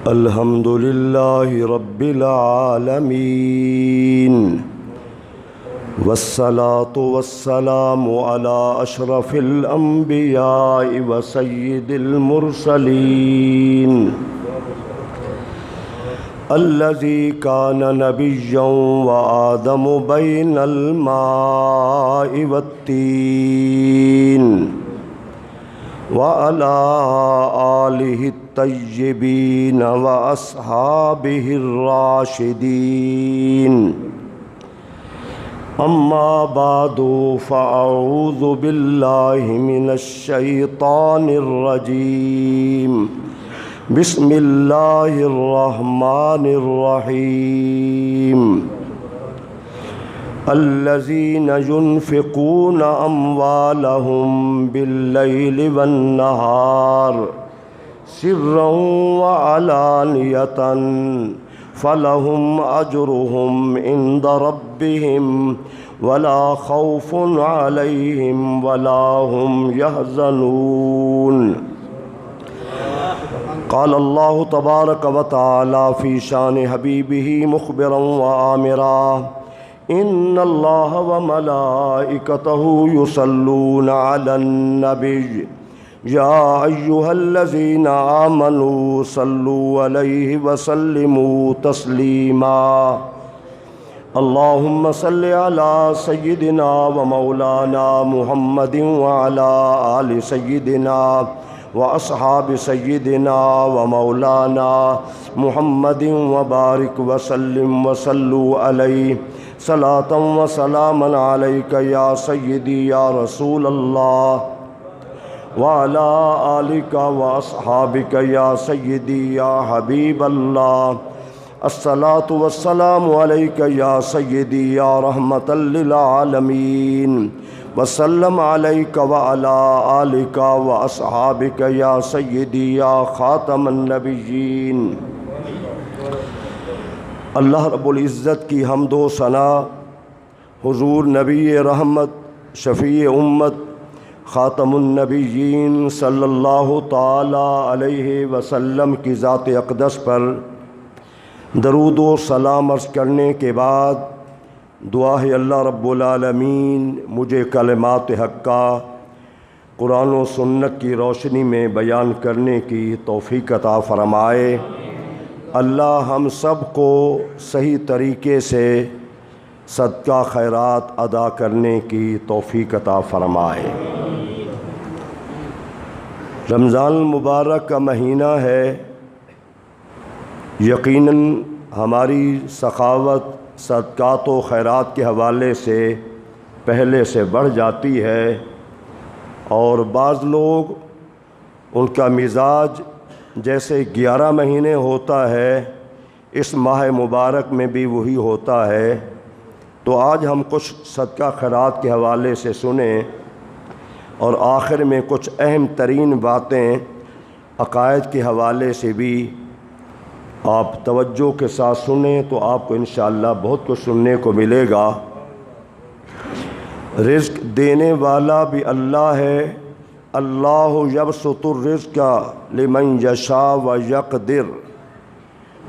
الحمد لله رب العالمين والصلاة والسلام على أشرف الأنبياء وسيد المرسلين الذي كان نبيا وآدم بين الماء والتين وعلى آله الطيبين وأصحابه الراشدين أما بعد فأعوذ بالله من الشيطان الرجيم بسم الله الرحمن الرحيم الذين ينفقون أموالهم بالليل والنهار سرا وعلانية فلهم أجرهم عند ربهم ولا خوف عليهم ولا هم يحزنون قال الله تبارك وتعالى في شان حبيبه مخبرا وآمرا إن الله وملائكته يصلون على النبي يا أيها الذين آمنوا صلوا عليه وسلموا تسليما اللهم صل على سيدنا ومولانا محمد وعلى آل سيدنا وأصحاب سيدنا ومولانا محمد وبارك وسلم وصلوا عليه صلاة وسلاما عليك يا سيدي يا رسول الله وعلى آلك وأصحابك يا سيدي يا حبيب الله الصلاة والسلام عليك يا سيدي يا رحمة للعالمين وسلم عليك وعلى آلك وأصحابك يا سيدي يا خاتم النبيين اللہ رب العزت کی حمد و ثنا حضور نبی رحمت شفیع امت خاتم النبیین صلی اللہ تعالی علیہ وسلم کی ذات اقدس پر درود و سلام عرض کرنے کے بعد دعا ہے اللہ رب العالمین مجھے کلمات حقہ قرآن و سنت کی روشنی میں بیان کرنے کی توفیق عطا فرمائے۔ اللہ ہم سب کو صحیح طریقے سے صدقہ خیرات ادا کرنے کی توفیق عطا فرمائے۔ رمضان المبارک کا مہینہ ہے، یقیناً ہماری سخاوت صدقات و خیرات کے حوالے سے پہلے سے بڑھ جاتی ہے، اور بعض لوگ ان کا مزاج جیسے 11 مہینے ہوتا ہے اس ماہ مبارک میں بھی وہی ہوتا ہے۔ تو آج ہم کچھ صدقہ خیرات کے حوالے سے سنیں اور آخر میں کچھ اہم ترین باتیں عقائد کے حوالے سے بھی آپ توجہ کے ساتھ سنیں تو آپ کو انشاءاللہ بہت کچھ سننے کو ملے گا۔ رزق دینے والا بھی اللہ ہے، اللہ یبسط الرزق لمن یشاء ویقدر،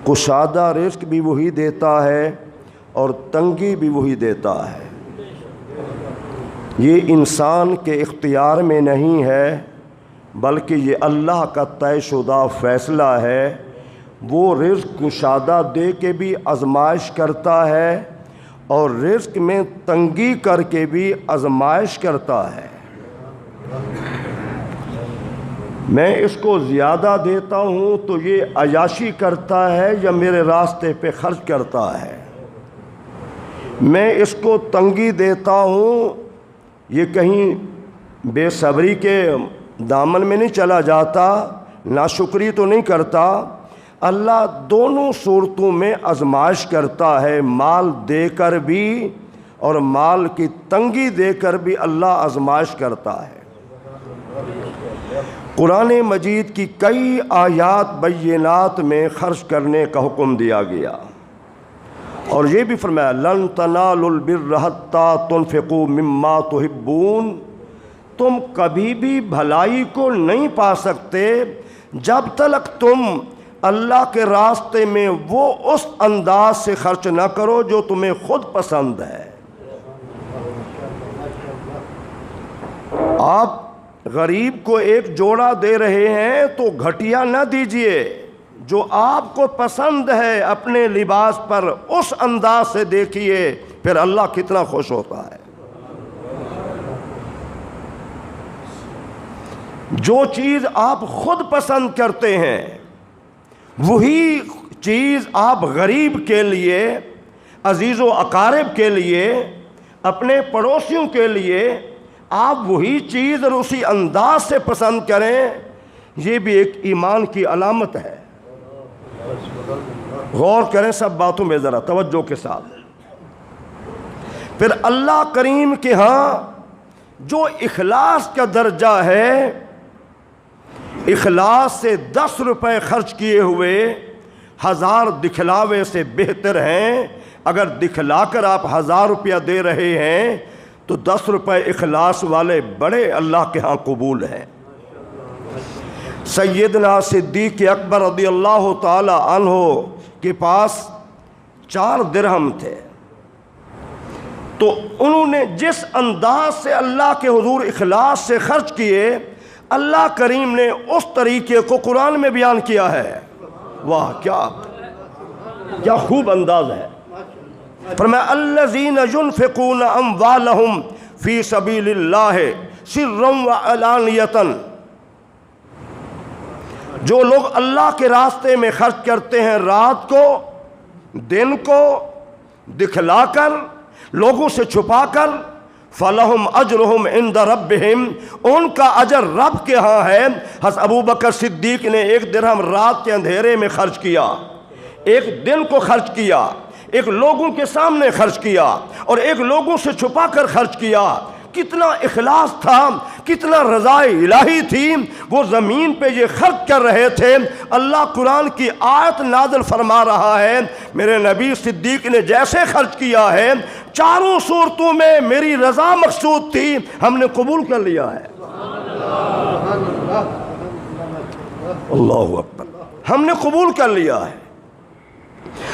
کشادہ رزق بھی وہی دیتا ہے اور تنگی بھی وہی دیتا ہے۔ یہ انسان کے اختیار میں نہیں ہے بلکہ یہ اللہ کا طے شدہ فیصلہ ہے۔ وہ رزق کشادہ دے کے بھی آزمائش کرتا ہے اور رزق میں تنگی کر کے بھی آزمائش کرتا ہے۔ میں اس کو زیادہ دیتا ہوں تو یہ عیاشی کرتا ہے یا میرے راستے پہ خرچ کرتا ہے، میں اس کو تنگی دیتا ہوں یہ کہیں بے صبری کے دامن میں نہیں چلا جاتا، ناشکری تو نہیں کرتا۔ اللہ دونوں صورتوں میں آزمائش کرتا ہے، مال دے کر بھی اور مال کی تنگی دے کر بھی اللہ آزمائش کرتا ہے۔ قرآن مجید کی کئی آیات بینات میں خرچ کرنے کا حکم دیا گیا، اور یہ بھی فرمایا لن تنالوا البر حتی تنفقوا مما تحبون، تم کبھی بھی بھلائی کو نہیں پا سکتے جب تک تم اللہ کے راستے میں وہ اس انداز سے خرچ نہ کرو جو تمہیں خود پسند ہے۔ آپ غریب کو ایک جوڑا دے رہے ہیں تو گھٹیا نہ دیجئے، جو آپ کو پسند ہے اپنے لباس پر اس انداز سے دیکھیے، پھر اللہ کتنا خوش ہوتا ہے۔ جو چیز آپ خود پسند کرتے ہیں وہی چیز آپ غریب کے لیے، عزیز و اقارب کے لیے، اپنے پڑوسیوں کے لیے آپ وہی چیز اور اسی انداز سے پسند کریں، یہ بھی ایک ایمان کی علامت ہے۔ غور کریں سب باتوں میں ذرا توجہ کے ساتھ۔ پھر اللہ کریم کے ہاں جو اخلاص کا درجہ ہے، اخلاص سے 10 روپے خرچ کیے ہوئے 1000 دکھلاوے سے بہتر ہیں۔ اگر دکھلا کر آپ 1000 روپیہ دے رہے ہیں تو 10 روپے اخلاص والے بڑے اللہ کے ہاں قبول ہیں۔ سیدنا صدیق اکبر رضی اللہ تعالی عنہ کے پاس 4 درہم تھے، تو انہوں نے جس انداز سے اللہ کے حضور اخلاص سے خرچ کیے، اللہ کریم نے اس طریقے کو قرآن میں بیان کیا ہے۔ واہ، کیا خوب انداز ہے۔ فرمایا الذین ينفقون اموالهم فی سبیل اللہ سرا وعلانیۃ، جو لوگ اللہ کے راستے میں خرچ کرتے ہیں رات کو، دن کو، دکھلا کر، لوگوں سے چھپا کر، فَلَهُمْ أَجْرُهُمْ عِنْدَ رَبِّهِمْ، ان کا اجر رب کے ہاں ہے۔ حضرت ابو بکر صدیق نے 1 درہم رات کے اندھیرے میں خرچ کیا، 1 دن کو خرچ کیا، 1 لوگوں کے سامنے خرچ کیا، اور 1 لوگوں سے چھپا کر خرچ کیا۔ کتنا اخلاص تھا، کتنا رضا الہی تھی، وہ زمین پہ یہ خرچ کر رہے تھے۔ اللہ قرآن کی آیت نازل فرما رہا ہے، میرے نبی صدیق نے جیسے خرچ کیا ہے، چاروں صورتوں میں میری رضا مقصود تھی، ہم نے قبول کر لیا ہے۔ اللہ اکبر، ہم نے قبول کر لیا ہے۔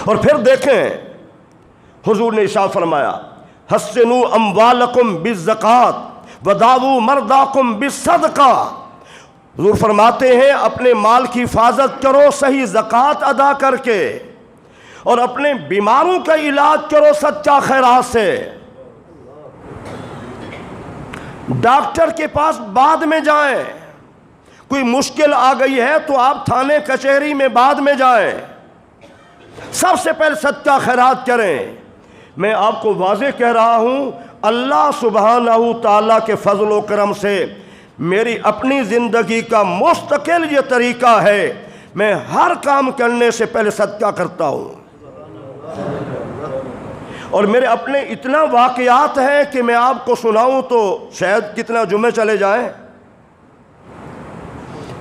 اور پھر دیکھیں حضور نے ارشاد فرمایا حسنوا اموالکم بالزکوٰۃ وداووا مرضاکم بالصدقہ، حضور فرماتے ہیں اپنے مال کی حفاظت کرو صحیح زکوٰۃ ادا کر کے، اور اپنے بیماروں کا علاج کرو سچا خیرات سے۔ ڈاکٹر کے پاس بعد میں جائیں، کوئی مشکل آ گئی ہے تو آپ تھانے کچہری میں بعد میں جائیں، سب سے پہلے سچا خیرات کریں۔ میں آپ کو واضح کہہ رہا ہوں، اللہ سبحانہ تعالیٰ کے فضل و کرم سے میری اپنی زندگی کا مستقل یہ طریقہ ہے، میں ہر کام کرنے سے پہلے صدقہ کرتا ہوں۔ اور میرے اپنے اتنا واقعات ہیں کہ میں آپ کو سناؤں تو شاید کتنا جمعے چلے جائیں۔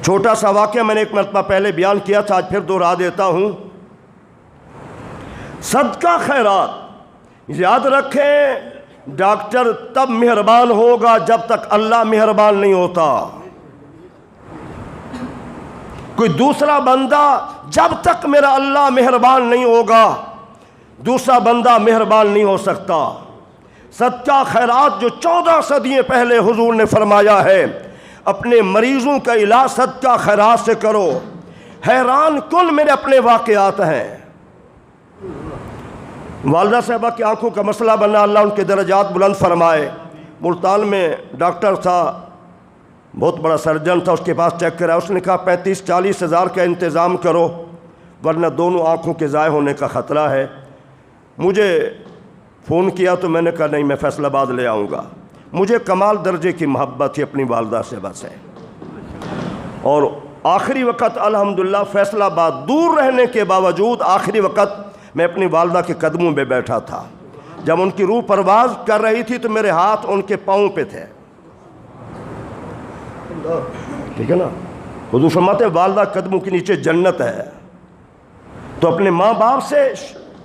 چھوٹا سا واقعہ میں نے 1 مرتبہ پہلے بیان کیا تھا، آج پھر دوہرا دیتا ہوں۔ صدقہ خیرات یاد رکھیں، ڈاکٹر تب مہربان ہوگا جب تک اللہ مہربان نہیں ہوتا۔ کوئی دوسرا بندہ جب تک میرا اللہ مہربان نہیں ہوگا، دوسرا بندہ مہربان نہیں ہو سکتا۔ صدقہ خیرات جو 14 صدیوں پہلے حضور نے فرمایا ہے، اپنے مریضوں کا علاج صدقہ خیرات سے کرو۔ حیران کن میرے اپنے واقعات ہیں۔ والدہ صاحبہ کی آنکھوں کا مسئلہ بنا، اللہ ان کے درجات بلند فرمائے۔ ملتان میں ڈاکٹر تھا، بہت بڑا سرجن تھا، اس کے پاس چیک کرا، اس نے کہا 35-40 ہزار کا انتظام کرو ورنہ دونوں آنکھوں کے ضائع ہونے کا خطرہ ہے۔ مجھے فون کیا تو میں نے کہا نہیں، میں فیصل آباد لے آؤں گا۔ مجھے کمال درجے کی محبت تھی اپنی والدہ صاحبہ سے، اور آخری وقت الحمدللہ فیصل آباد دور رہنے کے باوجود آخری وقت میں اپنی والدہ کے قدموں میں بیٹھا تھا۔ جب ان کی روح پرواز کر رہی تھی تو میرے ہاتھ ان کے پاؤں پہ تھے، ٹھیک ہے نا۔ حضور فرماتے والدہ قدموں کے نیچے جنت ہے۔ تو اپنے ماں باپ سے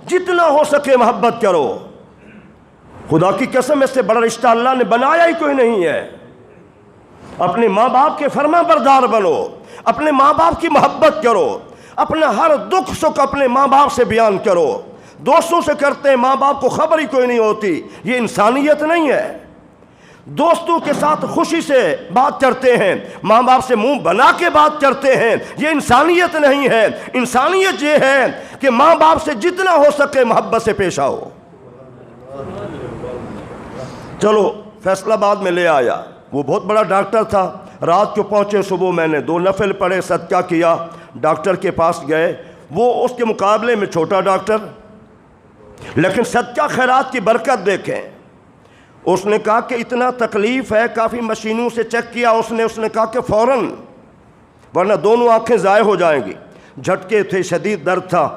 جتنا ہو سکے محبت کرو۔ خدا کی قسم اس سے بڑا رشتہ اللہ نے بنایا ہی کوئی نہیں ہے۔ اپنے ماں باپ کے فرما بردار بنو، اپنے ماں باپ کی محبت کرو۔ اپنا ہر دکھ سکھ اپنے ماں باپ سے بیان کرو. دوستوں سے کرتے ہیں ماں باپ کو خبر ہی کوئی نہیں ہوتی. یہ انسانیت نہیں ہے. دوستوں کے ساتھ خوشی سے بات کرتے ہیں, ماں باپ سے منہ بنا کے بات کرتے ہیں. یہ انسانیت نہیں ہے. انسانیت یہ ہے کہ ماں باپ سے جتنا ہو سکے محبت سے پیش آؤ. چلو فیصلہ آباد میں لے آیا. وہ بہت بڑا ڈاکٹر تھا. رات کو پہنچے, صبح میں نے 2 نفل پڑھے, صدقہ کیا, ڈاکٹر کے پاس گئے. وہ اس کے مقابلے میں چھوٹا ڈاکٹر, لیکن صدقہ خیرات کی برکت دیکھیں. اس نے کہا کہ اتنا تکلیف ہے, کافی مشینوں سے چیک کیا اس نے کہا کہ فوراً, ورنہ دونوں آنکھیں ضائع ہو جائیں گی. جھٹکے تھے, شدید درد تھا.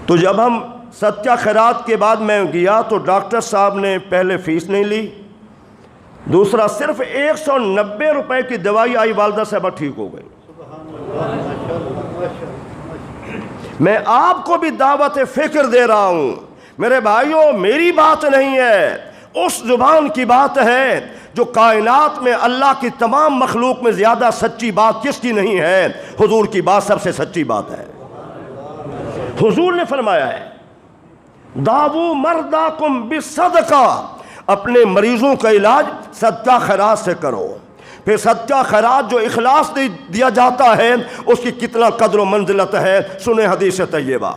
تو جب ہم صدقہ خیرات کے بعد میں گیا تو ڈاکٹر صاحب نے پہلے فیس نہیں لی, دوسرا صرف 190 روپے کی دوائی آئی, والدہ صاحبہ ٹھیک ہو گئی. میں آپ کو بھی دعوت فکر دے رہا ہوں میرے بھائیوں. میری بات نہیں ہے, اس زبان کی بات ہے جو کائنات میں اللہ کی تمام مخلوق میں زیادہ سچی بات کس کی نہیں ہے؟ حضور کی بات سب سے سچی بات ہے. حضور نے فرمایا ہے داؤ مرداکم بالصدقہ, اپنے مریضوں کا علاج صدقہ خیرات سے کرو. پھر صدقہ خیرات جو اخلاص دیا جاتا ہے اس کی کتنا قدر و منزلت ہے. سنیں حدیث طیبہ.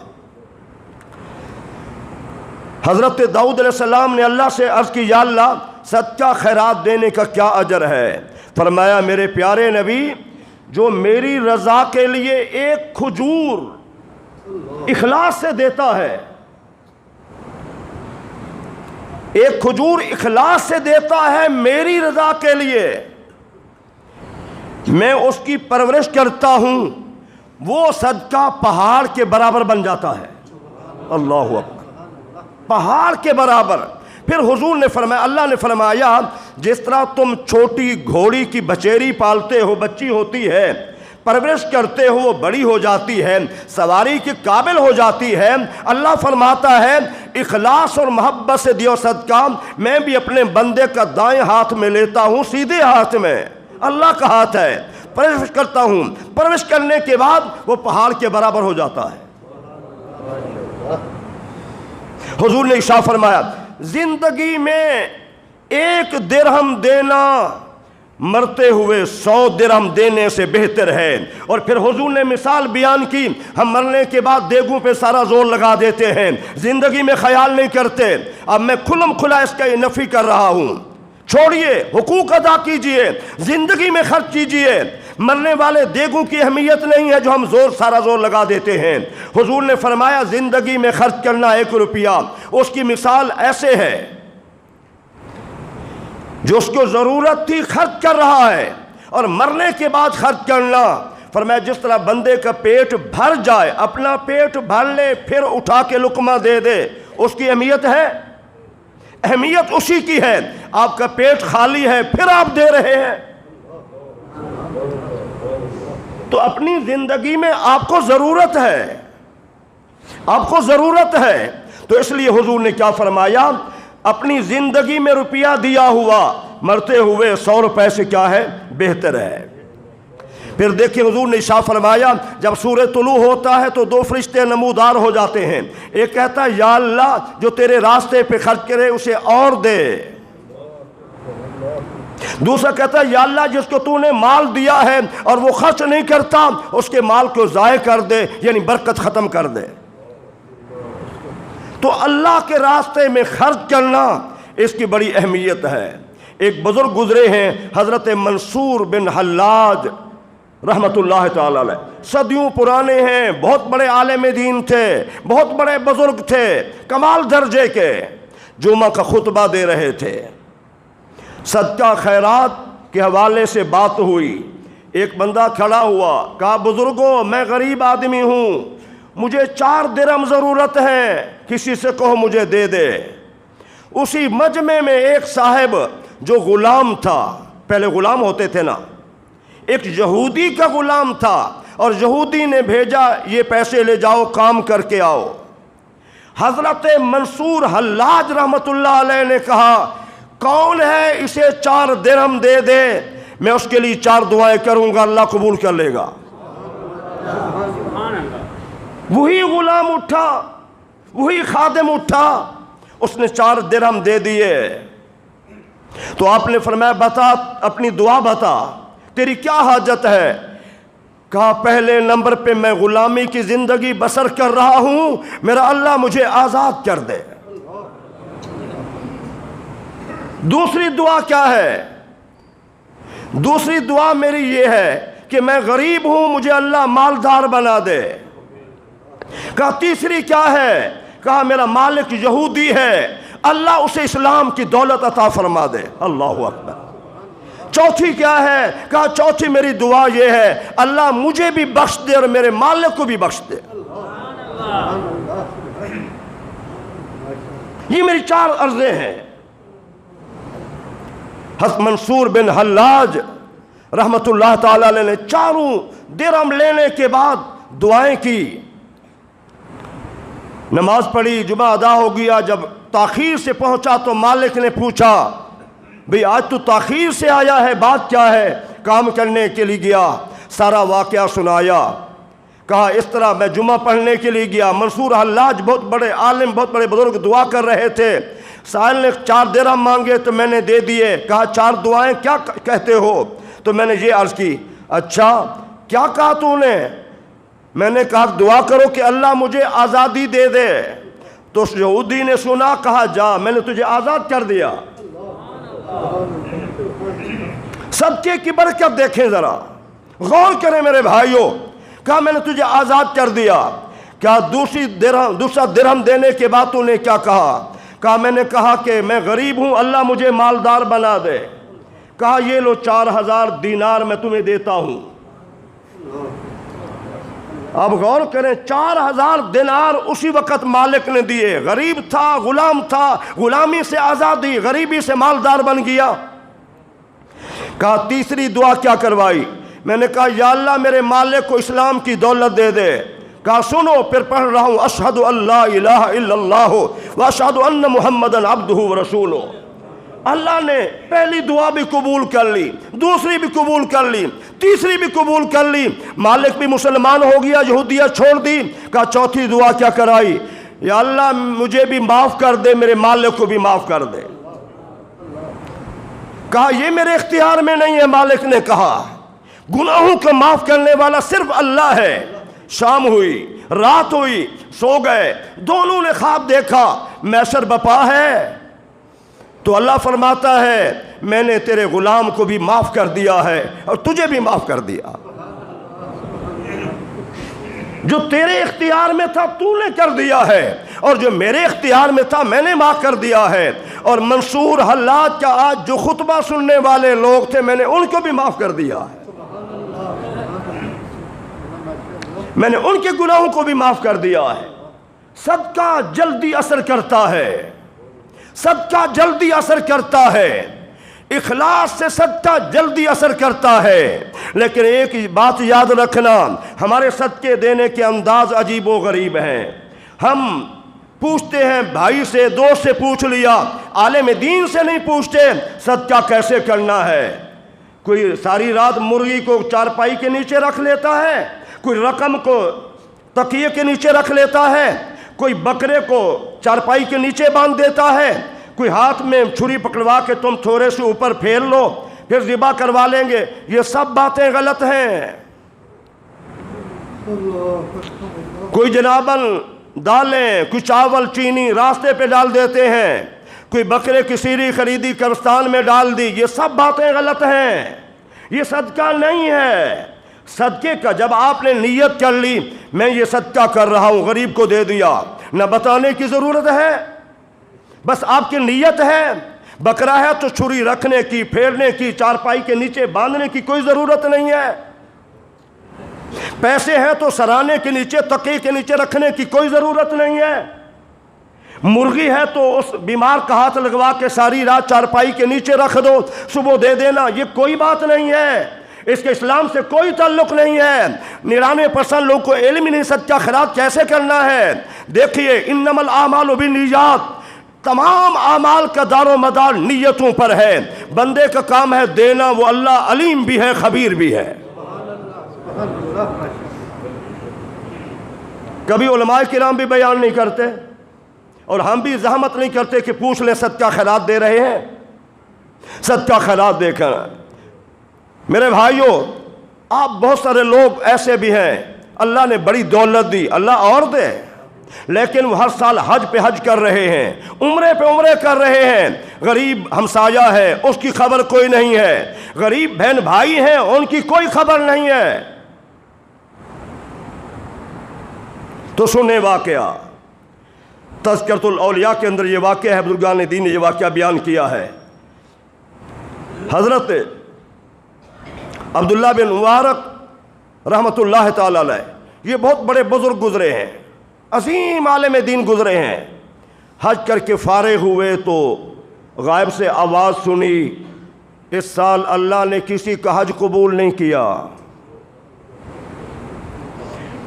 حضرت داؤد علیہ السلام نے اللہ سے عرض کی, یا اللہ صدقہ خیرات دینے کا کیا اجر ہے؟ فرمایا میرے پیارے نبی, جو میری رضا کے لیے ایک کھجور اخلاص سے دیتا ہے, ایک کھجور اخلاص سے دیتا ہے میری رضا کے لیے, میں اس کی پرورش کرتا ہوں, وہ صدقہ پہاڑ کے برابر بن جاتا ہے. اللہ اکبر, پہاڑ کے برابر. پھر حضور نے فرمایا, اللہ نے فرمایا جس طرح تم چھوٹی گھوڑی کی بچیری پالتے ہو, بچی ہوتی ہے, پرورش کرتے ہو, وہ بڑی ہو جاتی ہے, سواری کے قابل ہو جاتی ہے, اللہ فرماتا ہے اخلاص اور محبت سے دیو صدقہ میں بھی اپنے بندے کا دائیں ہاتھ میں لیتا ہوں, سیدھے ہاتھ میں اللہ کا ہاتھ ہے, پرورش کرتا ہوں. پرورش کرنے کے بعد وہ پہاڑ کے برابر ہو جاتا ہے. حضور نے ارشاد فرمایا زندگی میں 1 درہم دینا مرتے ہوئے 100 درہم دینے سے بہتر ہے. اور پھر حضور نے مثال بیان کی, ہم مرنے کے بعد دیگوں پہ سارا زور لگا دیتے ہیں, زندگی میں خیال نہیں کرتے. اب میں کھلم کھلا اس کا نفی کر رہا ہوں. چھوڑیے, حقوق ادا کیجئے, زندگی میں خرچ کیجئے. مرنے والے دیگوں کی اہمیت نہیں ہے جو ہم سارا زور لگا دیتے ہیں. حضور نے فرمایا زندگی میں خرچ کرنا 1 روپیہ, اس کی مثال ایسے ہے جو اس کو ضرورت تھی خرچ کر رہا ہے, اور مرنے کے بعد خرچ کرنا. فرمایا جس طرح بندے کا پیٹ بھر جائے, اپنا پیٹ بھر لے پھر اٹھا کے لقمہ دے دے, اس کی اہمیت ہے؟ اہمیت اسی کی ہے. آپ کا پیٹ خالی ہے پھر آپ دے رہے ہیں. تو اپنی زندگی میں آپ کو ضرورت ہے, آپ کو ضرورت ہے. تو اس لیے حضور نے کیا فرمایا, اپنی زندگی میں روپیہ دیا ہوا مرتے ہوئے 100 روپے سے کیا ہے, بہتر ہے. پھر دیکھیں حضور نے ارشاد فرمایا جب سورج طلوع ہوتا ہے تو 2 فرشتے نمودار ہو جاتے ہیں. ایک کہتا ہے یا اللہ جو تیرے راستے پہ خرچ کرے اسے اور دے. دوسرا کہتا ہے یا اللہ جس کو تو نے مال دیا ہے اور وہ خرچ نہیں کرتا اس کے مال کو ضائع کر دے, یعنی برکت ختم کر دے. تو اللہ کے راستے میں خرچ کرنا اس کی بڑی اہمیت ہے. ایک بزرگ گزرے ہیں حضرت منصور بن حلاج رحمت اللہ تعالی علیہ, صدیوں پرانے ہیں, بہت بڑے عالم دین تھے, بہت بڑے بزرگ تھے, کمال درجے کے. جمعہ کا خطبہ دے رہے تھے. صدقہ خیرات کے حوالے سے بات ہوئی. ایک بندہ کھڑا ہوا, کہا بزرگوں میں غریب آدمی ہوں, مجھے 4 درہم ضرورت ہے, کسی سے کہو مجھے دے دے. اسی مجمع میں ایک صاحب جو غلام تھا, پہلے غلام ہوتے تھے نا, ایک یہودی کا غلام تھا, اور یہودی نے بھیجا یہ پیسے لے جاؤ کام کر کے آؤ. حضرت منصور حلاج رحمت اللہ علیہ نے کہا کون ہے اسے 4 درہم دے دے, میں اس کے لیے 4 دعائیں کروں گا, اللہ قبول کر لے گا. وہی غلام اٹھا، وہی خادم اٹھا، اس نے 4 درہم دے دیے۔ تو آپ نے فرمایا بتا اپنی دعا بتا، تیری کیا حاجت ہے؟ کہا پہلے نمبر پہ میں غلامی کی زندگی بسر کر رہا ہوں، میرا اللہ مجھے آزاد کر دے۔ دوسری دعا کیا ہے؟ دوسری دعا میری یہ ہے کہ میں غریب ہوں، مجھے اللہ مالدار بنا دے۔ کہا تیسری کیا ہے؟ کہا میرا مالک یہودی ہے، اللہ اسے اسلام کی دولت عطا فرما دے۔ اللہ اکبر۔ چوتھی کیا ہے؟ کہا چوتھی میری دعا یہ ہے اللہ مجھے بھی بخش دے اور میرے مالک کو بھی بخش دے۔ یہ میری 4 عرضیں ہیں۔ حضرت منصور بن حلاج رحمت اللہ تعالی علیہ نے 4 درہم لینے کے بعد دعائیں کی، نماز پڑھی، جمعہ ادا ہو گیا۔ جب تاخیر سے پہنچا تو مالک نے پوچھا بھئی آج تو تاخیر سے آیا ہے، بات کیا ہے؟ کام کرنے کے لیے گیا، سارا واقعہ سنایا۔ کہا اس طرح میں جمعہ پڑھنے کے لیے گیا، منصور حلاج بہت بڑے عالم، بہت بڑے بزرگ دعا کر رہے تھے، سائل نے 4 درہم مانگے تو میں نے دے دیے۔ کہا 4 دعائیں کیا کہتے ہو؟ تو میں نے یہ عرض کی اچھا کیا کہا تو نے؟ میں نے کہا دعا کرو کہ اللہ مجھے آزادی دے دے۔ تو اس یہودی نے سنا، کہا جا میں نے تجھے آزاد کر دیا۔ صدقے کی برکت دیکھیں ذرا، غور کریں میرے بھائیوں۔ کہا میں نے تجھے آزاد کر دیا۔ کیا دوسرا درہم دینے کے بعد تو نے کیا کہا؟ کہا میں نے کہا کہ میں غریب ہوں، اللہ مجھے مالدار بنا دے۔ کہا یہ لو 4000 دینار میں تمہیں دیتا ہوں۔ اب غور کریں، 4000 دینار اسی وقت مالک نے دیے۔ غریب تھا، غلام تھا، غلامی سے آزادی، غریبی سے مالدار بن گیا۔ کہا تیسری دعا کیا کروائی؟ میں نے کہا یا اللہ میرے مالک کو اسلام کی دولت دے دے۔ کہا سنو پھر پڑھ رہا ہوں اشہد ان لا الہ الا اللہ واشہد ان محمدًا عبدہ ورسولہ۔ اللہ نے پہلی دعا بھی قبول کر لی، دوسری بھی قبول کر لی، تیسری بھی قبول کر لی، مالک بھی مسلمان ہو گیا، یہودیت چھوڑ دی۔ کہا چوتھی دعا کیا کرائی؟ یا اللہ مجھے بھی معاف کر دے، میرے مالک کو بھی معاف کر دے۔ کہا یہ میرے اختیار میں نہیں ہے، مالک نے کہا گناہوں کو معاف کرنے والا صرف اللہ ہے۔ شام ہوئی، رات ہوئی، سو گئے، دونوں نے خواب دیکھا محشر بپا ہے۔ تو اللہ فرماتا ہے میں نے تیرے غلام کو بھی معاف کر دیا ہے اور تجھے بھی معاف کر دیا۔ جو تیرے اختیار میں تھا تو نے کر دیا ہے، اور جو میرے اختیار میں تھا میں نے معاف کر دیا ہے۔ اور منصور حلاج کا آج جو خطبہ سننے والے لوگ تھے میں نے ان کو بھی معاف کر دیا ہے، میں نے ان کے گناہوں کو بھی معاف کر دیا ہے۔ صدقہ جلدی اثر کرتا ہے، صدقہ جلدی اثر کرتا ہے، اخلاص سے صدقہ جلدی اثر کرتا ہے۔ لیکن ایک بات یاد رکھنا، ہمارے صدقے دینے کے انداز عجیب و غریب ہیں۔ ہم پوچھتے ہیں بھائی سے، دوست سے پوچھ لیا، عالم دین سے نہیں پوچھتے صدقہ کیسے کرنا ہے۔ کوئی ساری رات مرغی کو چارپائی کے نیچے رکھ لیتا ہے، کوئی رقم کو تکیے کے نیچے رکھ لیتا ہے، کوئی بکرے کو چارپائی کے نیچے باندھ دیتا ہے، کوئی ہاتھ میں چھری پکڑوا کے تم تھوڑے سے اوپر پھیر لو پھر ذبح کروا لیں گے۔ یہ سب باتیں غلط ہیں۔ کوئی جناباً دالیں، کوئی چاول چینی راستے پہ ڈال دیتے ہیں، کوئی بکرے کی سیری خریدی قبرستان میں ڈال دی، یہ سب باتیں غلط ہیں، یہ صدقہ نہیں ہے۔ صدقے کا جب آپ نے نیت کر لی میں یہ صدقہ کر رہا ہوں، غریب کو دے دیا، نہ بتانے کی ضرورت ہے، بس آپ کی نیت ہے۔ بکرا ہے تو چھری رکھنے کی، پھیرنے کی، چارپائی کے نیچے باندھنے کی کوئی ضرورت نہیں ہے۔ پیسے ہیں تو سرانے کے نیچے، تکیے کے نیچے رکھنے کی کوئی ضرورت نہیں ہے۔ مرغی ہے تو اس بیمار کا ہاتھ لگوا کے ساری رات چارپائی کے نیچے رکھ دو، صبح دے دینا، یہ کوئی بات نہیں ہے، اس کے اسلام سے کوئی تعلق نہیں ہے۔ 99% لوگوں کو علم ہی نہیں صدقہ خیرات کیسے کرنا ہے۔ دیکھیے انما الاعمال بالنیات، تمام اعمال کا دار و مدار نیتوں پر ہے۔ بندے کا کام ہے دینا، وہ اللہ علیم بھی ہے، خبیر بھی ہے۔ کبھی علماء کرام بھی بیان نہیں کرتے اور ہم بھی زحمت نہیں کرتے کہ پوچھ لیں صدقہ خیرات دے رہے ہیں، صدقہ خیرات دے کر۔ میرے بھائیوں، آپ بہت سارے لوگ ایسے بھی ہیں اللہ نے بڑی دولت دی، اللہ اور دے، لیکن وہ ہر سال حج پہ حج کر رہے ہیں، عمرے پہ عمرے کر رہے ہیں، غریب ہمسایہ ہے اس کی خبر کوئی نہیں ہے، غریب بہن بھائی ہیں ان کی کوئی خبر نہیں ہے۔ تو سنیں واقعہ، تذکرۃ الاولیاء کے اندر یہ واقعہ ہے، بزرگان دین نے یہ واقعہ بیان کیا ہے۔ حضرت عبداللہ بن مبارک رحمۃ اللہ تعالی علیہ، یہ بہت بڑے بزرگ گزرے ہیں، عظیم عالم دین گزرے ہیں۔ حج کر کے فارغ ہوئے تو غائب سے آواز سنی، اس سال اللہ نے کسی کا حج قبول نہیں کیا۔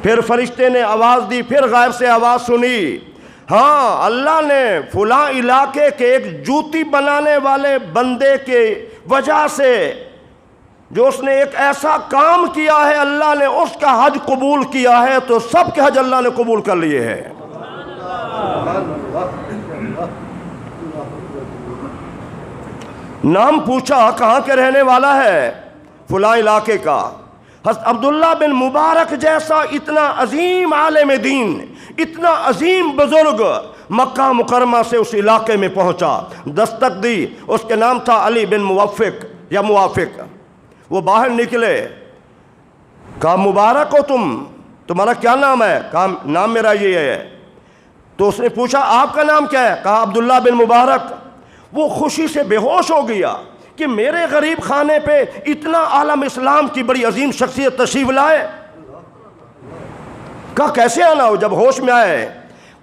پھر فرشتے نے آواز دی، پھر غائب سے آواز سنی، ہاں اللہ نے فلاں علاقے کے ایک جوتی بنانے والے بندے کے وجہ سے جو اس نے ایک ایسا کام کیا ہے اللہ نے اس کا حج قبول کیا ہے، تو سب کے حج اللہ نے قبول کر لیے ہیں۔ نام پوچھا کہاں کے رہنے والا ہے؟ فلاں علاقے کا۔ حضرت عبداللہ بن مبارک جیسا اتنا عظیم عالم دین، اتنا عظیم بزرگ مکہ مکرمہ سے اس علاقے میں پہنچا، دستک دی، اس کے نام تھا علی بن موفق یا موافق۔ وہ باہر نکلے، کہا مبارک ہو تمہارا کیا نام ہے؟ کہا نام میرا یہ ہے۔ تو اس نے پوچھا آپ کا نام کیا ہے؟ کہا عبداللہ بن مبارک۔ وہ خوشی سے بے ہوش ہو گیا کہ میرے غریب خانے پہ اتنا عالم اسلام کی بڑی عظیم شخصیت تشریف لائے۔ کہا کیسے آنا ہو؟ جب ہوش میں آئے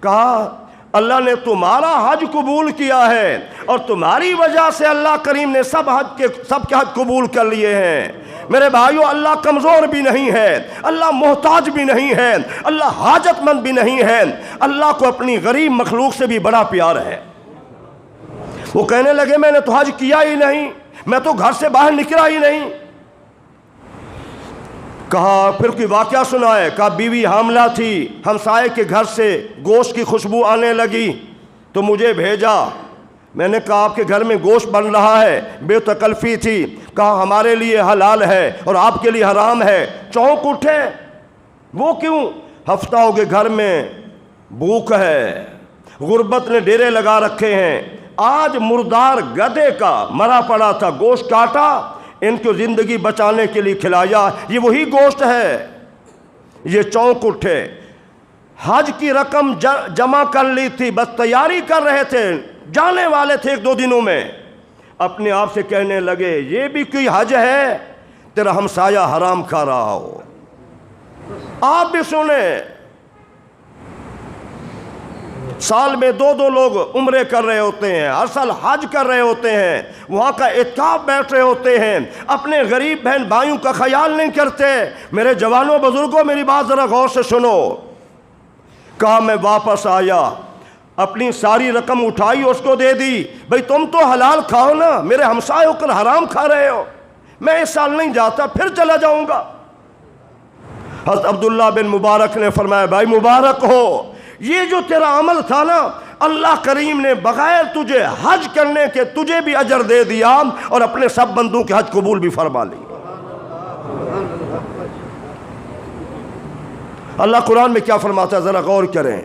کہا اللہ نے تمہارا حج قبول کیا ہے اور تمہاری وجہ سے اللہ کریم نے سب کے حج قبول کر لیے ہیں۔ میرے بھائیو، اللہ کمزور بھی نہیں ہے، اللہ محتاج بھی نہیں ہے، اللہ حاجت مند بھی نہیں ہے، اللہ کو اپنی غریب مخلوق سے بھی بڑا پیار ہے۔ وہ کہنے لگے میں نے تو حج کیا ہی نہیں، میں تو گھر سے باہر نکلا ہی نہیں۔ کہا پھر کوئی واقعہ سنائے؟ کہا بیوی حاملہ تھی، ہمسائے کے گھر سے گوشت کی خوشبو آنے لگی تو مجھے بھیجا، میں نے کہا آپ کے گھر میں گوشت بن رہا ہے، بے تکلفی تھی، کہا ہمارے لیے حلال ہے اور آپ کے لیے حرام ہے۔ چونک اٹھے، وہ کیوں؟ ہفتہ ہو گئے گھر میں بھوک ہے، غربت نے ڈیرے لگا رکھے ہیں، آج مردار گدھے کا مرا پڑا تھا گوشت کاٹا، ان کو زندگی بچانے کے لیے کھلایا، یہ وہی گوشت ہے۔ یہ چونک اٹھے، حج کی رقم جمع کر لی تھی، بس تیاری کر رہے تھے، جانے والے تھے ایک دو دنوں میں، اپنے آپ سے کہنے لگے یہ بھی کوئی حج ہے؟ تیرا ہمسایہ حرام کھا رہا ہو۔ آپ بھی سنیں، سال میں دو لوگ عمرے کر رہے ہوتے ہیں، ہر سال حج کر رہے ہوتے ہیں، وہاں کا اعتکاف بیٹھ رہے ہوتے ہیں، اپنے غریب بہن بھائیوں کا خیال نہیں کرتے۔ میرے جوانوں بزرگوں میری بات ذرا غور سے سنو۔ کہا میں واپس آیا، اپنی ساری رقم اٹھائی اس کو دے دی، بھئی تم تو حلال کھاؤ نا، میرے ہمسائے ہو کر حرام کھا رہے ہو، میں اس سال نہیں جاتا، پھر چلا جاؤں گا۔ حضرت عبداللہ بن مبارک نے فرمایا بھائی مبارک ہو، یہ جو تیرا عمل تھا نا، اللہ کریم نے بغیر تجھے حج کرنے کے تجھے بھی اجر دے دیا اور اپنے سب بندوں کے حج قبول بھی فرما لی۔ اللہ قرآن میں کیا فرماتا ہے ذرا غور کریں۔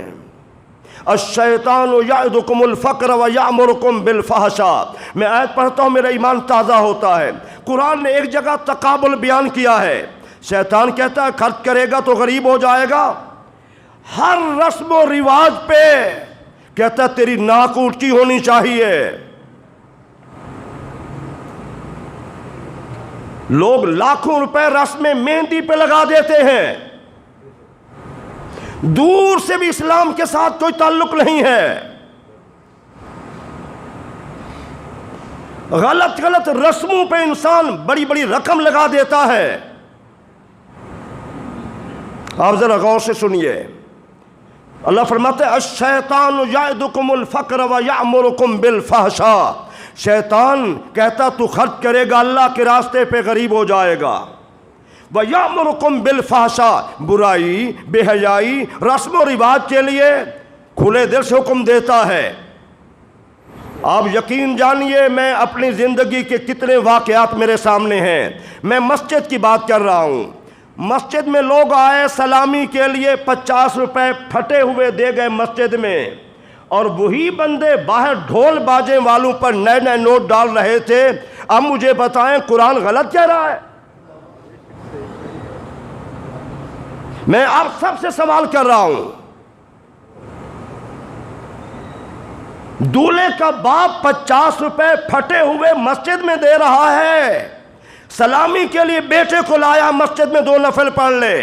الشیطان یعدکم الفقر ویأمرکم بالفحشاء۔ میں آیت پڑھتا ہوں میرا ایمان تازہ ہوتا ہے۔ قرآن نے ایک جگہ تقابل بیان کیا ہے، شیطان کہتا ہے خرچ کرے گا تو غریب ہو جائے گا، ہر رسم و رواج پہ کہتا ہے تیری ناک اونچی ہونی چاہیے۔ لوگ لاکھوں روپے رسم مہندی پہ لگا دیتے ہیں، دور سے بھی اسلام کے ساتھ کوئی تعلق نہیں ہے، غلط رسموں پہ انسان بڑی بڑی رقم لگا دیتا ہے۔ آپ ذرا غور سے سنیے، اللہ فرماتا ہے الشیطان یعدکم الفقر ویأمرکم بالفحشاء۔ شیطان کہتا تو خرچ کرے گا اللہ کے راستے پہ غریب ہو جائے گا، وَيَأْمُرُكُمْ بِالْفَحْشَاءِ، برائی، بے حیائی، رسم و رواج کے لیے کھلے دل سے حکم دیتا ہے۔ آپ یقین جانیے میں اپنی زندگی کے کتنے واقعات میرے سامنے ہیں۔ میں مسجد کی بات کر رہا ہوں، مسجد میں لوگ آئے سلامی کے لیے، 50 روپے پھٹے ہوئے دے گئے مسجد میں، اور وہی بندے باہر ڈھول باجے والوں پر نئے نئے نوٹ ڈال رہے تھے۔ اب مجھے بتائیں قرآن غلط کہہ رہا ہے؟ میں آپ سب سے سوال کر رہا ہوں، دولہے کا باپ 50 روپے پھٹے ہوئے مسجد میں دے رہا ہے، سلامی کے لیے بیٹے کو لایا مسجد میں 2 نفل پڑھ لے،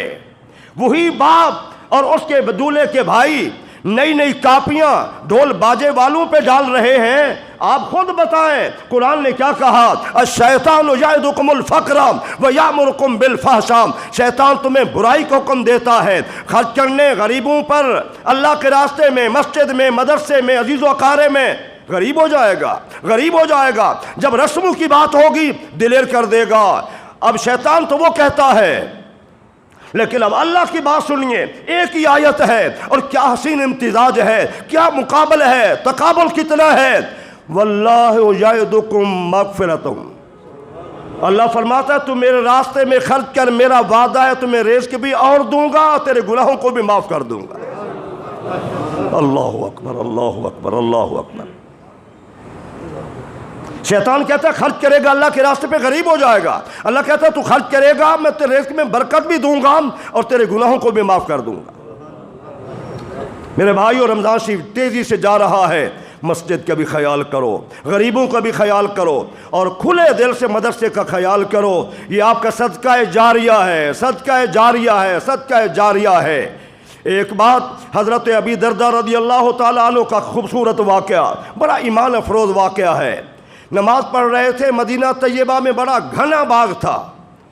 وہی باپ اور اس کے دولہے کے بھائی نئی نئی کاپیاں ڈھول باجے والوں پہ ڈال رہے ہیں۔ آپ خود بتائیں قرآن نے کیا کہا؟ الشیطان یعدکم الفقر ویامرکم بالفحشاء، شیطان تمہیں برائی کو حکم دیتا ہے، خرچ کرنے غریبوں پر، اللہ کے راستے میں، مسجد میں، مدرسے میں، عزیز و اقارے میں۔ غریب ہو جائے گا، غریب ہو جائے گا، جب رسموں کی بات ہوگی دلیر کر دے گا۔ اب شیطان تو وہ کہتا ہے، لیکن اب اللہ کی بات سنیے، ایک ہی آیت ہے اور کیا حسین امتزاج ہے، کیا مقابل ہے، تقابل کتنا ہے۔ واللہ یعدکم مغفرتم، اللہ فرماتا ہے تو میرے راستے میں خرچ کر، میرا وعدہ ہے تمہیں رزق بھی اور دوں گا، تیرے گناہوں کو بھی معاف کر دوں گا۔ اللہ اکبر، اللہ اکبر، اللہ اکبر۔ شیطان کہتا ہے خرچ کرے گا اللہ کے راستے پہ غریب ہو جائے گا، اللہ کہتا ہے تو خرچ کرے گا میں تیرے رزق میں برکت بھی دوں گا اور تیرے گناہوں کو بھی معاف کر دوں گا۔ میرے بھائیو، رمضان شریف تیزی سے جا رہا ہے، مسجد کا بھی خیال کرو، غریبوں کا بھی خیال کرو، اور کھلے دل سے مدرسے کا خیال کرو۔ یہ آپ کا صدقہ جاریہ ہے، صدقہ جاریہ ہے، صدقہ جاریہ ہے۔ ایک بات، حضرت ابی دردہ رضی اللہ تعالیٰ عنہ کا خوبصورت واقعہ، بڑا ایمان افروز واقعہ ہے۔ نماز پڑھ رہے تھے، مدینہ طیبہ میں بڑا گھنا باغ تھا،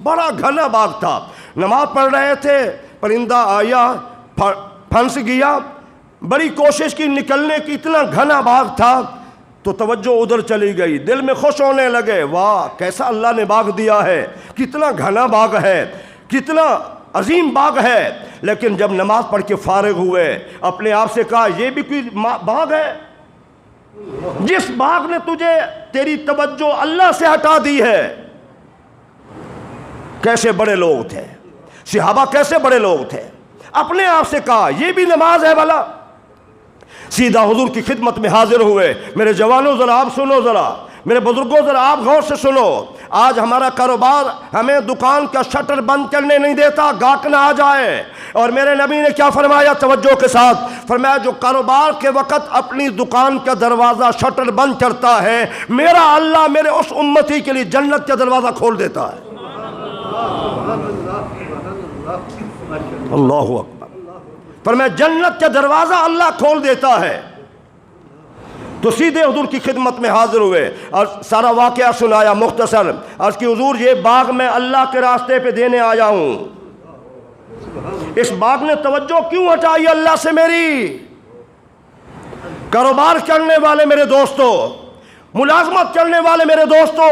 بڑا گھنا باغ تھا۔ نماز پڑھ رہے تھے، پرندہ آیا، پھنس گیا، بڑی کوشش کی نکلنے کی، اتنا گھنا باغ تھا تو توجہ ادھر چلی گئی، دل میں خوش ہونے لگے، واہ کیسا اللہ نے باغ دیا ہے، کتنا گھنا باغ ہے، کتنا عظیم باغ ہے۔ لیکن جب نماز پڑھ کے فارغ ہوئے، اپنے آپ سے کہا یہ بھی کوئی باغ ہے؟ جس باغ نے تجھے، تیری توجہ اللہ سے ہٹا دی ہے۔ کیسے بڑے لوگ تھے صحابہ، کیسے بڑے لوگ تھے۔ اپنے آپ سے کہا یہ بھی نماز ہے بھلا؟ سیدھا حضور کی خدمت میں حاضر ہوئے۔ میرے جوانوں ذرا آپ سنو، ذرا میرے بزرگوں ذرا آپ غور سے سنو۔ آج ہمارا کاروبار ہمیں دکان کا شٹر بند کرنے نہیں دیتا، گاہک نہ آ جائے۔ اور میرے نبی نے کیا فرمایا؟ توجہ کے ساتھ فرمایا، جو کاروبار کے وقت اپنی دکان کا دروازہ شٹر بند کرتا ہے، میرا اللہ میرے اس امتی کے لیے جنت کا دروازہ کھول دیتا ہے۔ اللہ اکبر۔ فرمایا جنت کا دروازہ اللہ کھول دیتا ہے۔ تو سیدھے حضور کی خدمت میں حاضر ہوئے اور سارا واقعہ سنایا مختصر۔ عرض کی حضور یہ باغ میں اللہ کے راستے پہ دینے آیا ہوں، اس باغ نے توجہ کیوں ہٹائی اللہ سے میری؟ کاروبار کرنے والے میرے دوستو، ملازمت کرنے والے میرے دوستو،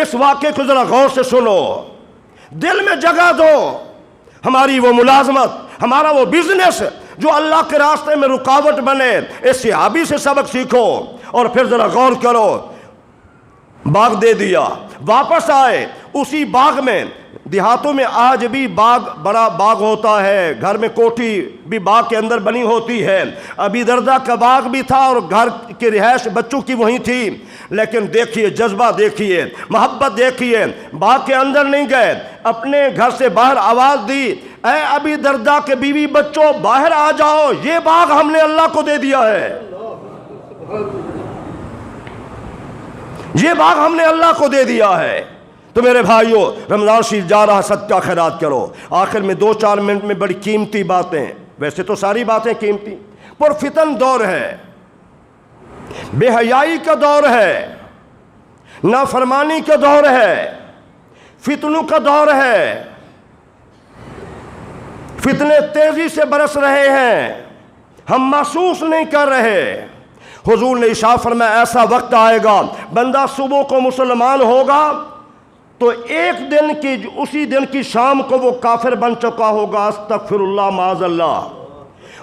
اس واقعے کو ذرا غور سے سنو، دل میں جگہ دو۔ ہماری وہ ملازمت، ہمارا وہ بزنس جو اللہ کے راستے میں رکاوٹ بنے، اس صحابی سے سبق سیکھو اور پھر ذرا غور کرو۔ باغ دے دیا، واپس آئے اسی باغ میں۔ دیہاتوں میں آج بھی باغ، بڑا باغ ہوتا ہے، گھر میں کوٹھی بھی باغ کے اندر بنی ہوتی ہے۔ ابی دردہ کا باغ بھی تھا اور گھر کی رہائش بچوں کی وہیں تھی، لیکن دیکھیے جذبہ، دیکھیے محبت، دیکھیے باغ کے اندر نہیں گئے، اپنے گھر سے باہر آواز دی، اے ابی دردہ کے بیوی بچوں باہر آ جاؤ، یہ باغ ہم نے اللہ کو دے دیا ہے، یہ باغ ہم نے اللہ کو دے دیا ہے۔ تو میرے بھائیو، رمضان شریف جا رہا، صدقہ خیرات کرو۔ آخر میں 2-4 منٹ میں بڑی قیمتی باتیں، ویسے تو ساری باتیں قیمتی، پر فتن دور ہے، بے حیائی کا دور ہے، نافرمانی کا دور ہے، فتنوں کا دور ہے، فتنے تیزی سے برس رہے ہیں، ہم محسوس نہیں کر رہے۔ حضور نے ارشاد فرمایا ایسا وقت آئے گا، بندہ صبح کو مسلمان ہوگا، تو ایک دن کی اسی دن کی شام کو وہ کافر بن چکا ہوگا، استغفر اللہ معاذ اللہ،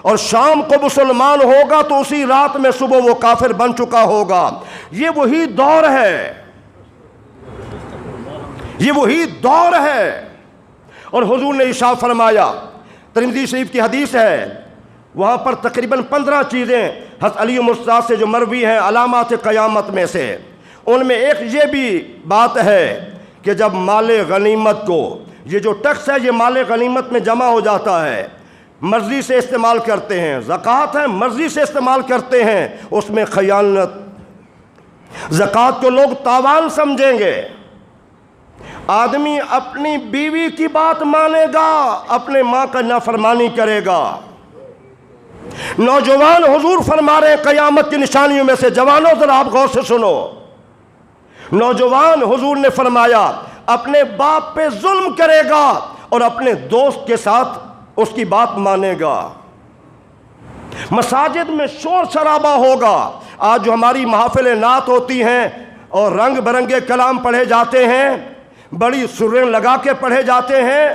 اور شام کو مسلمان ہوگا تو اسی رات میں صبح وہ کافر بن چکا ہوگا۔ یہ وہی دور ہے، یہ وہی دور ہے۔ اور حضور نے ارشاد فرمایا، ترمذی شریف کی حدیث ہے، وہاں پر تقریباً 15 چیزیں حضرت علی مرتضیٰ سے جو مروی ہیں علامات قیامت میں سے، ان میں ایک یہ بھی بات ہے کہ جب مال غنیمت کو، یہ جو ٹیکس ہے یہ مال غنیمت میں جمع ہو جاتا ہے، مرضی سے استعمال کرتے ہیں، زکوٰۃ ہے مرضی سے استعمال کرتے ہیں، اس میں خیانت، زکوٰۃ کو لوگ تاوان سمجھیں گے۔ آدمی اپنی بیوی کی بات مانے گا، اپنے ماں کا نافرمانی کرے گا۔ نوجوان حضور فرما رہے ہیں قیامت کی نشانیوں میں سے، جوانوں ذرا آپ غور سے سنو، نوجوان حضور نے فرمایا اپنے باپ پہ ظلم کرے گا اور اپنے دوست کے ساتھ اس کی بات مانے گا۔ مساجد میں شور شرابہ ہوگا۔ آج جو ہماری محافل نعت ہوتی ہیں اور رنگ برنگے کلام پڑھے جاتے ہیں، بڑی سریں لگا کے پڑھے جاتے ہیں،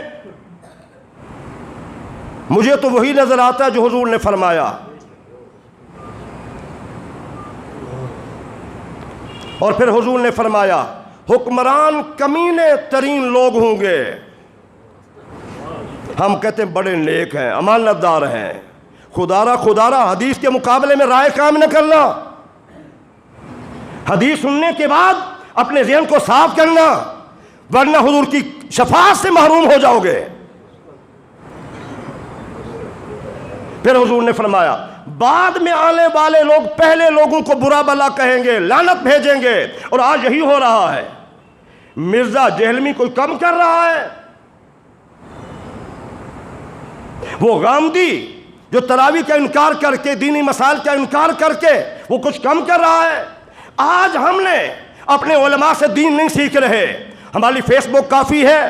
مجھے تو وہی نظر آتا ہے جو حضور نے فرمایا۔ اور پھر حضور نے فرمایا حکمران کمینے ترین لوگ ہوں گے۔ ہم کہتے ہیں بڑے نیک ہیں، امانت دار ہیں، خدارہ حدیث کے مقابلے میں رائے قائم نہ کرنا، حدیث سننے کے بعد اپنے ذہن کو صاف کرنا، ورنہ حضور کی شفاعت سے محروم ہو جاؤ گے۔ پھر حضور نے فرمایا بعد میں آنے والے لوگ پہلے لوگوں کو برا بلا کہیں گے، لعنت بھیجیں گے، اور آج یہی ہو رہا ہے۔ مرزا جہلمی کوئی کم کر رہا ہے؟ وہ غامدی جو تراویح کا انکار کر کے، دینی مسائل کا انکار کر کے وہ کچھ کم کر رہا ہے؟ آج ہم نے اپنے علماء سے دین نہیں سیکھ رہے۔ ہماری فیس بک کافی ہے،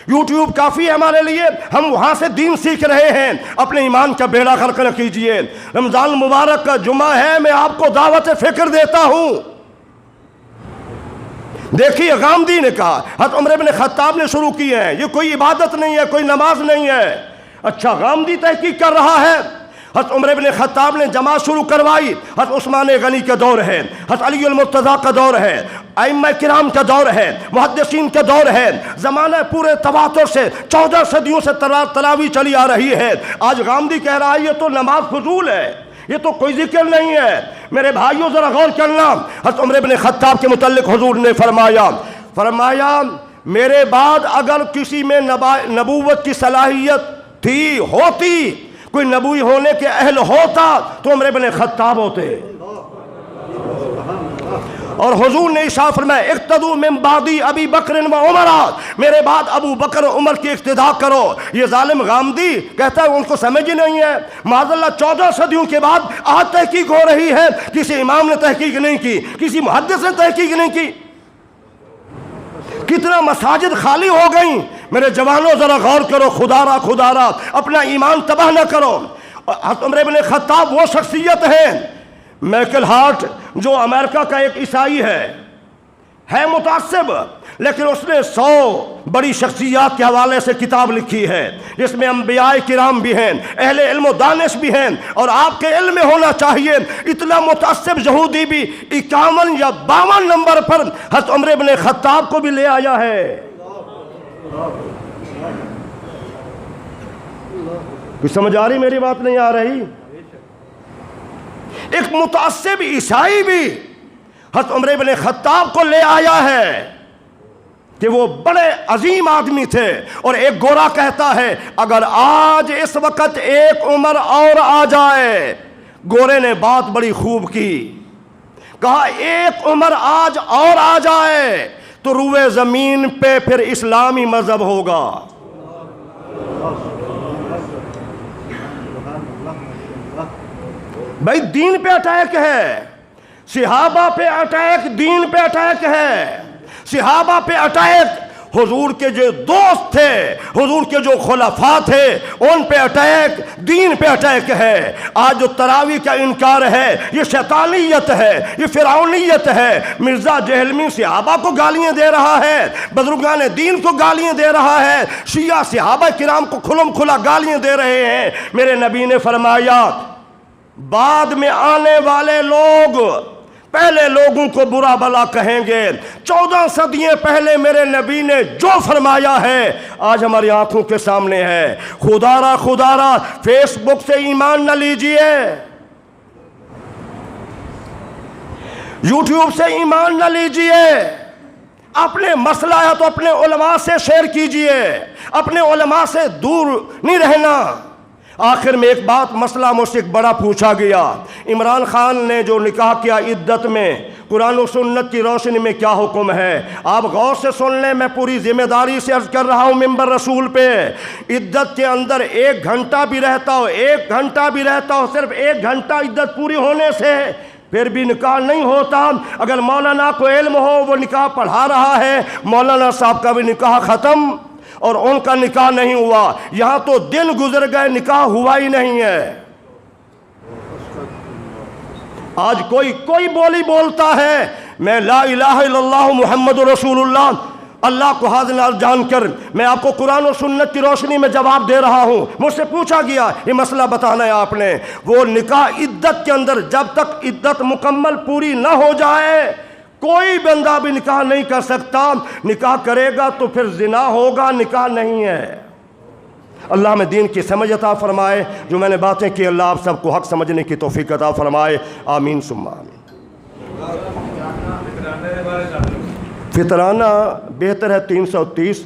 یوٹیوب کافی ہے ہمارے لیے، ہم وہاں سے دین سیکھ رہے ہیں۔ اپنے ایمان کا بیڑا غرق نہ کیجئے۔ رمضان مبارک کا جمعہ ہے، میں آپ کو دعوت فکر دیتا ہوں۔ دیکھیے غامدی نے کہا، حضرت عمر بن خطاب نے شروع کی ہے، یہ کوئی عبادت نہیں ہے، کوئی نماز نہیں ہے۔ اچھا غامدی تحقیق کر رہا ہے، حضرت عمر بن خطاب نے جماعت شروع کروائی، حضرت عثمان غنی کا دور ہے، حضرت علی المرتضیٰ کا دور ہے، ائمہ کرام کا دور ہے، محدثین کا دور ہے، زمانہ پورے تواتر سے 14 صدیوں سے تراویح چلی آ رہی ہے۔ آج غامدی کہہ رہا ہے یہ تو نماز فضول ہے، یہ تو کوئی ذکر نہیں ہے۔ میرے بھائیوں ذرا غور کرنا، حضرت عمر بن خطاب کے متعلق حضور نے فرمایا میرے بعد اگر کسی میں نبوت کی صلاحیت تھی، ہوتی، کوئی نبوی ہونے کے اہل ہوتا تو عمر بن خطاب ہوتے۔ اور حضور نے ارشاد فرمایا اقتدوا من بعدی ابی بکر و عمر، میرے بعد ابو بکر و عمر کی اقتداء کرو۔ یہ ظالم غامدی کہتا ہے ان کو سمجھ ہی نہیں ہے، معاذ اللہ 14 صدیوں کے بعد آج تحقیق ہو رہی ہے، کسی امام نے تحقیق نہیں کی، کسی محدث نے تحقیق نہیں کی۔ کتنا مساجد خالی ہو گئیں۔ میرے جوانوں ذرا غور کرو، خدارہ اپنا ایمان تباہ نہ کرو۔ حضرت عمر بن خطاب وہ شخصیت ہیں، مائیکل ہارٹ جو امریکہ کا ایک عیسائی ہے متعصب، لیکن اس نے 100 بڑی شخصیات کے حوالے سے کتاب لکھی ہے، جس میں انبیاء کرام بھی ہیں، اہل علم و دانش بھی ہیں، اور آپ کے علم میں ہونا چاہیے اتنا متعصب یہودی بھی 51 یا 52 نمبر پر حضرت عمر بن خطاب کو بھی لے آیا ہے۔ کچھ سمجھ آ رہی؟ میری بات نہیں آ رہی؟ ایک متعصب عیسائی بھی حضرت عمر بن خطاب کو لے آیا ہے کہ وہ بڑے عظیم آدمی تھے۔ اور ایک گورا کہتا ہے اگر آج اس وقت ایک عمر اور آ جائے، گورے نے بات بڑی خوب کی، کہا ایک عمر آج اور آ جائے تو روئے زمین پہ پھر اسلامی مذہب ہوگا۔ بھائی دین پہ اٹیک ہے، صحابہ پہ اٹیک، دین پہ اٹیک ہے، صحابہ پہ اٹیک، حضور کے جو دوست تھے، حضور کے جو خلفاء تھے، ان پہ اٹیک، دین پہ اٹیک ہے۔ آج جو تراویح کا انکار ہے یہ شیطانیت ہے، یہ فرعونیت ہے۔ مرزا جہلمی صحابہ کو گالیاں دے رہا ہے، بزرگان دین کو گالیاں دے رہا ہے، شیعہ صحابہ کرام کو کھلم کھلا گالیاں دے رہے ہیں۔ میرے نبی نے فرمایا بعد میں آنے والے لوگ پہلے لوگوں کو برا بلا کہیں گے۔ 14 صدیاں پہلے میرے نبی نے جو فرمایا ہے آج ہماری آنکھوں کے سامنے ہے۔ خدا را فیس بک سے ایمان نہ لیجئے، یوٹیوب سے ایمان نہ لیجئے، اپنے مسئلہ ہے تو اپنے علماء سے شیئر کیجئے، اپنے علماء سے دور نہیں رہنا۔ آخر میں ایک بات مسئلہ مجھ سے ایک بڑا پوچھا گیا، عمران خان نے جو نکاح کیا عدت میں، قرآن و سنت کی روشنی میں کیا حکم ہے؟ آپ غور سے سن لیں، میں پوری ذمہ داری سے عرض کر رہا ہوں منبر رسول پہ۔ عدت کے اندر 1 گھنٹہ بھی رہتا ہو، 1 گھنٹہ بھی رہتا ہو، صرف 1 گھنٹہ عدت پوری ہونے سے پھر بھی نکاح نہیں ہوتا۔ اگر مولانا کو علم ہو، وہ نکاح پڑھا رہا ہے، مولانا صاحب کا بھی نکاح ختم اور ان کا نکاح نہیں ہوا۔ یہاں تو دن گزر گئے، نکاح ہوا ہی نہیں ہے۔ آج کوئی بولی بولتا ہے میں لا الہ الا اللہ محمد رسول اللہ، اللہ کو حاضر ناظر جان کر میں آپ کو قرآن و سنت کی روشنی میں جواب دے رہا ہوں۔ مجھ سے پوچھا گیا یہ مسئلہ بتانا ہے آپ نے، وہ نکاح عدت کے اندر جب تک عدت مکمل پوری نہ ہو جائے کوئی بندہ بھی نکاح نہیں کر سکتا۔ نکاح کرے گا تو پھر زنا ہوگا، نکاح نہیں ہے۔ اللہ ہمیں دین کی سمجھ عطا فرمائے، جو میں نے باتیں کی اللہ آپ سب کو حق سمجھنے کی توفیق عطا فرمائے، آمین ثم آمین۔ فطرانہ بہتر ہے 330